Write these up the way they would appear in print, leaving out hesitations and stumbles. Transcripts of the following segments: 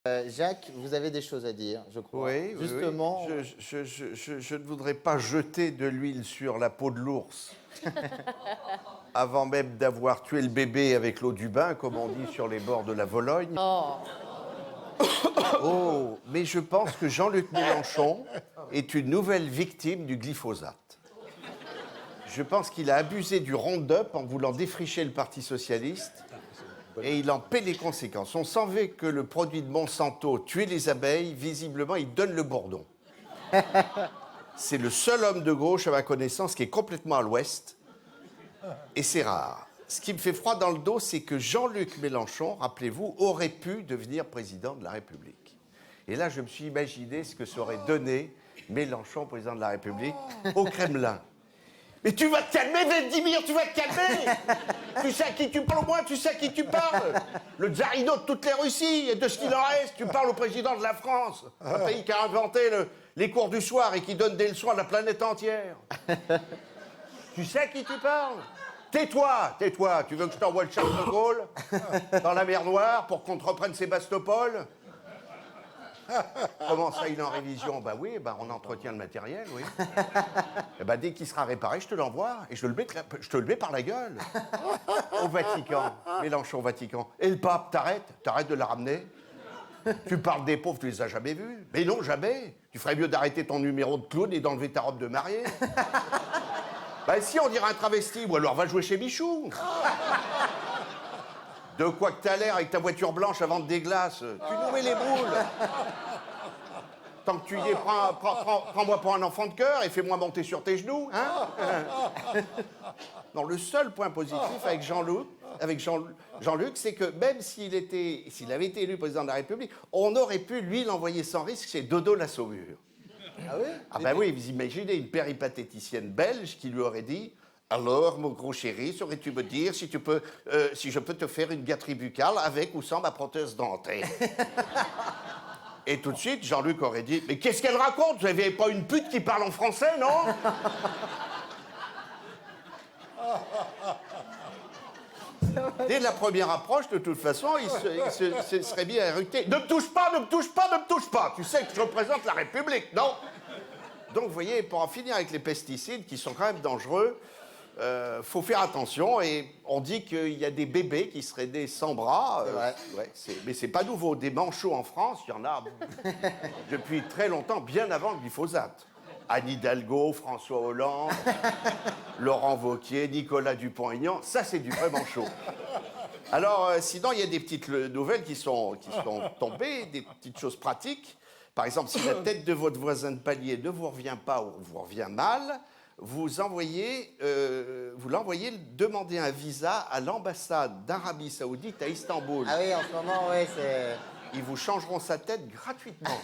Jacques, vous avez des choses à dire, je crois. Oui, Justement. oui. Je ne voudrais pas jeter de l'huile sur la peau de l'ours avant même d'avoir tué le bébé avec l'eau du bain, comme on dit sur les bords de la Vologne. Oh, mais je pense que Jean-Luc Mélenchon est une nouvelle victime du glyphosate. Je pense qu'il a abusé du Roundup en voulant défricher le Parti socialiste et il en paie les conséquences. On savait que le produit de Monsanto tuait les abeilles, visiblement il donne le bourdon. C'est le seul homme de gauche à ma connaissance qui est complètement à l'ouest et c'est rare. Ce qui me fait froid dans le dos, c'est que Jean-Luc Mélenchon, rappelez-vous, aurait pu devenir président de la République. Et là, je me suis imaginé ce que ça aurait donné Mélenchon, président de la République, au Kremlin. Mais tu vas te calmer, Vladimir, tu vas te calmer. Tu sais à qui tu parles au moins, tu sais à qui tu parles. Le tsarino de toutes les Russies et de ce qu'il en reste, tu parles au président de la France, un pays qui a inventé les cours du soir et qui donne des leçons à la planète entière. Tu sais à qui tu parles? Tais-toi, tais-toi. Tu veux que je t'envoie le Charles de Gaulle dans la mer Noire pour qu'on te reprenne Sébastopol? Comment ça, il est en révision? Bah oui, bah on entretient le matériel, oui. Et bah dès qu'il sera réparé, je te l'envoie et je te le mets par la gueule. Au Vatican, Mélenchon au Vatican. Et le pape, t'arrêtes de la ramener? Tu parles des pauvres, tu les as jamais vus? Mais non, jamais. Tu ferais mieux d'arrêter ton numéro de clown et d'enlever ta robe de mariée. Bah si, on dirait un travesti, ou alors va jouer chez Michou. De quoi que t'as l'air avec ta voiture blanche avant de déglace. Tu nous mets les boules. Tant que tu y es, prends-moi pour un enfant de cœur et fais-moi monter sur tes genoux, hein. Non, le seul point positif avec Jean-Luc, c'est que même s'il avait été élu président de la République, on aurait pu, lui, l'envoyer sans risque chez Dodo la Saumure. Ah oui? Ah ben oui, vous imaginez une péripatéticienne belge qui lui aurait dit « Alors, mon gros chéri, saurais-tu me dire si je peux te faire une gâterie buccale avec ou sans ma prothèse dentaire ?» Et tout de suite, Jean-Luc aurait dit « Mais qu'est-ce qu'elle raconte? Vous n'avez pas une pute qui parle en français, non ?» Dès la première approche, de toute façon, il se serait mis à éructer. « Ne me touche pas, ne me touche pas, ne me touche pas. Tu sais que je représente la République, non ?» Donc, vous voyez, pour en finir avec les pesticides, qui sont quand même dangereux, faut faire attention. Et on dit qu'il y a des bébés qui seraient nés sans bras. Ouais, mais c'est pas nouveau. Des manchots en France, il y en a depuis très longtemps, bien avant le glyphosate. Anne Hidalgo, François Hollande, Laurent Wauquiez, Nicolas Dupont-Aignan, ça c'est du vrai manchot. Alors, sinon, il y a des petites nouvelles qui sont tombées, des petites choses pratiques. Par exemple, si la tête de votre voisin de palier ne vous revient pas ou vous revient mal, vous l'envoyez demander un visa à l'ambassade d'Arabie Saoudite à Istanbul. Ah oui, en ce moment, oui, c'est... Ils vous changeront sa tête gratuitement.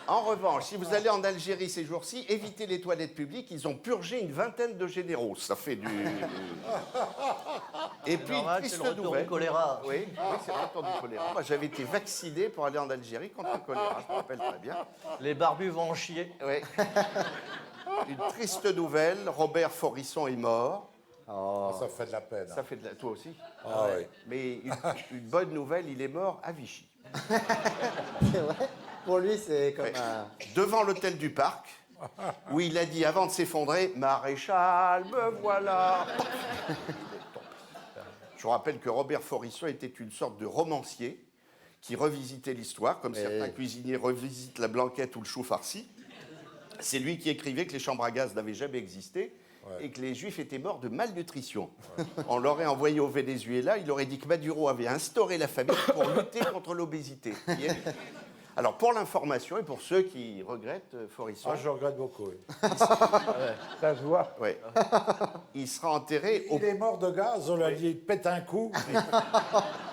En revanche, si vous allez en Algérie ces jours-ci, évitez les toilettes publiques. Ils ont purgé une vingtaine de généraux. Ça fait du... Et puis, normal, triste c'est le retour nouvelle. du choléra. Oui, c'est le retour du choléra. Moi, j'avais été vacciné pour aller en Algérie contre le choléra. Je me rappelle très bien. Les barbus vont en chier. Oui. Une triste nouvelle. Robert Forisson est mort. Oh. Ça fait de la peine. Ça fait de la... Toi aussi. Ah oui. Mais une bonne nouvelle, il est mort à Vichy. C'est vrai? Pour lui, c'est comme Ouais. un... Devant l'hôtel du Parc, où il a dit avant de s'effondrer « Maréchal, me voilà !» Je vous rappelle que Robert Forisson était une sorte de romancier qui revisitait l'histoire, comme certains cuisiniers revisitent la blanquette ou le chou farci. C'est lui qui écrivait que les chambres à gaz n'avaient jamais existé et que les Juifs étaient morts de malnutrition. On l'aurait envoyé au Venezuela, il aurait dit que Maduro avait instauré la famine pour lutter contre l'obésité. Alors, pour l'information et pour ceux qui regrettent Forisson, Ah, je regrette beaucoup. Oui. Ça se voit. ouais, il sera enterré au... Il est mort de gaz, on l'a dit, il pète un coup.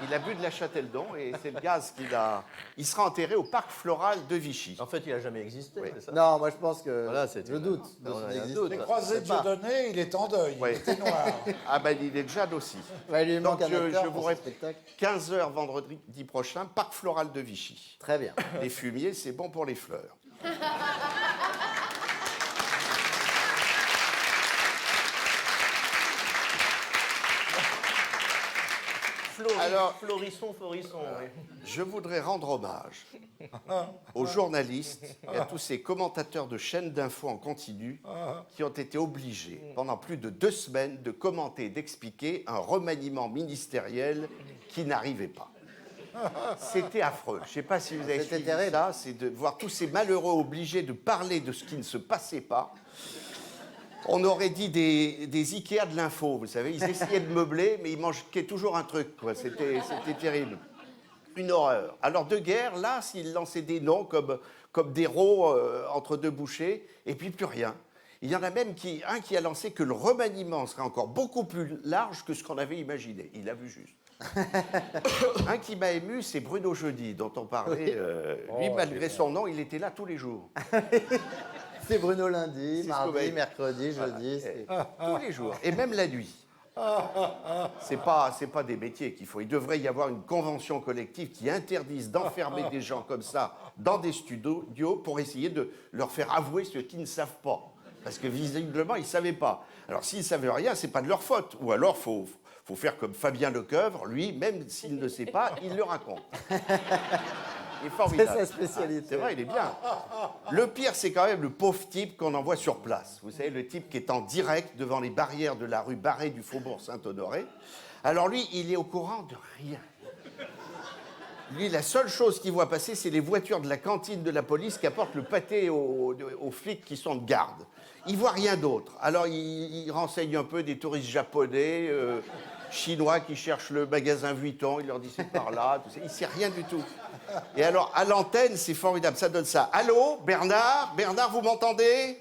Il a bu de la Châteldon et c'est le gaz qu'il a... Il sera enterré au parc floral de Vichy. En fait, il a jamais existé. Oui. c'est ça. Non, moi je pense que... Voilà, c'est- je doute de On son a un existence. doute. Les croisés de C'est pas. Dieudonné, il est en deuil, Ouais. il était noir. Ah ben, il est Jade aussi. Ouais, il lui manque Donc, un acteur je pour vous ce répète, spectacle. 15h vendredi prochain, parc floral de Vichy. Très bien. Les fumiers, c'est bon pour les fleurs. Alors- Florisson, oui. Je voudrais rendre hommage aux journalistes et à tous ces commentateurs de chaînes d'infos en continu qui ont été obligés, pendant plus de 2 semaines, de commenter et d'expliquer un remaniement ministériel qui n'arrivait pas. C'était affreux. Je ne sais pas si vous avez C'était suivi terrible. ça, c'est de voir tous ces malheureux obligés de parler de ce qui ne se passait pas. On aurait dit des Ikea de l'info, vous savez. Ils essayaient de meubler, mais ils manquaient toujours un truc, quoi. C'était terrible. Une horreur. Alors, de guerre, là, s'ils lançaient des noms comme des rots entre 2 bouchées, et puis plus rien. Il y en a même un qui a lancé que le remaniement serait encore beaucoup plus large que ce qu'on avait imaginé. Il a vu juste. Un qui m'a ému, c'est Bruno Jeudi, dont on parlait. Lui, malgré son nom, il était là tous les jours. C'est Bruno lundi, C'est mardi, Scobaye. mercredi, jeudi. c'est- Tous les jours, et même la nuit. C'est pas des métiers qu'il faut. Il devrait y avoir une convention collective qui interdise d'enfermer des gens comme ça dans des studios pour essayer de leur faire avouer ce qu'ils ne savent pas. Parce que visiblement, ils ne savaient pas. Alors, s'ils ne savaient rien, c'est pas de leur faute. Ou alors, faut faire comme Fabien Lecoeuvre, lui, même s'il ne sait pas, il le raconte. Il est formidable. C'est sa spécialité. C'est vrai, il est bien. Le pire, c'est quand même le pauvre type qu'on envoie sur place. Vous savez, le type qui est en direct devant les barrières de la rue Barré du Faubourg Saint-Honoré. Alors lui, il est au courant de rien. Lui, la seule chose qu'il voit passer, c'est les voitures de la cantine de la police qui apportent le pâté aux flics qui sont de garde. Il voit rien d'autre. Alors il renseigne un peu des touristes japonais, chinois qui cherchent le magasin Vuitton. Il leur dit c'est par là. Tout ça. Il sait rien du tout. Et alors, à l'antenne, c'est formidable, ça donne ça. Allô, Bernard? Bernard, vous m'entendez?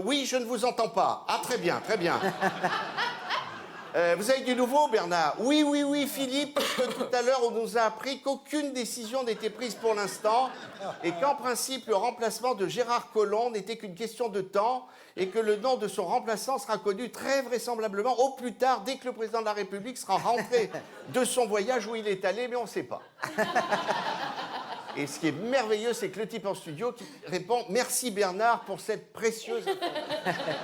Oui, je ne vous entends pas. Ah, très bien, très bien. Vous avez du nouveau, Bernard? Oui, Philippe, parce que tout à l'heure, on nous a appris qu'aucune décision n'était prise pour l'instant et qu'en principe, le remplacement de Gérard Collomb n'était qu'une question de temps et que le nom de son remplaçant sera connu très vraisemblablement au plus tard, dès que le président de la République sera rentré de son voyage où il est allé, mais on ne sait pas. Et ce qui est merveilleux, c'est que le type en studio qui répond « Merci Bernard pour cette précieuse information. »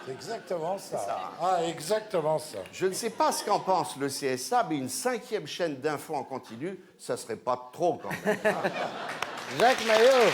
C'est exactement ça. Ah, exactement ça. Je ne sais pas ce qu'en pense le CSA, mais une 5e chaîne d'infos en continu, ça serait pas trop quand même. Jacques Maillot.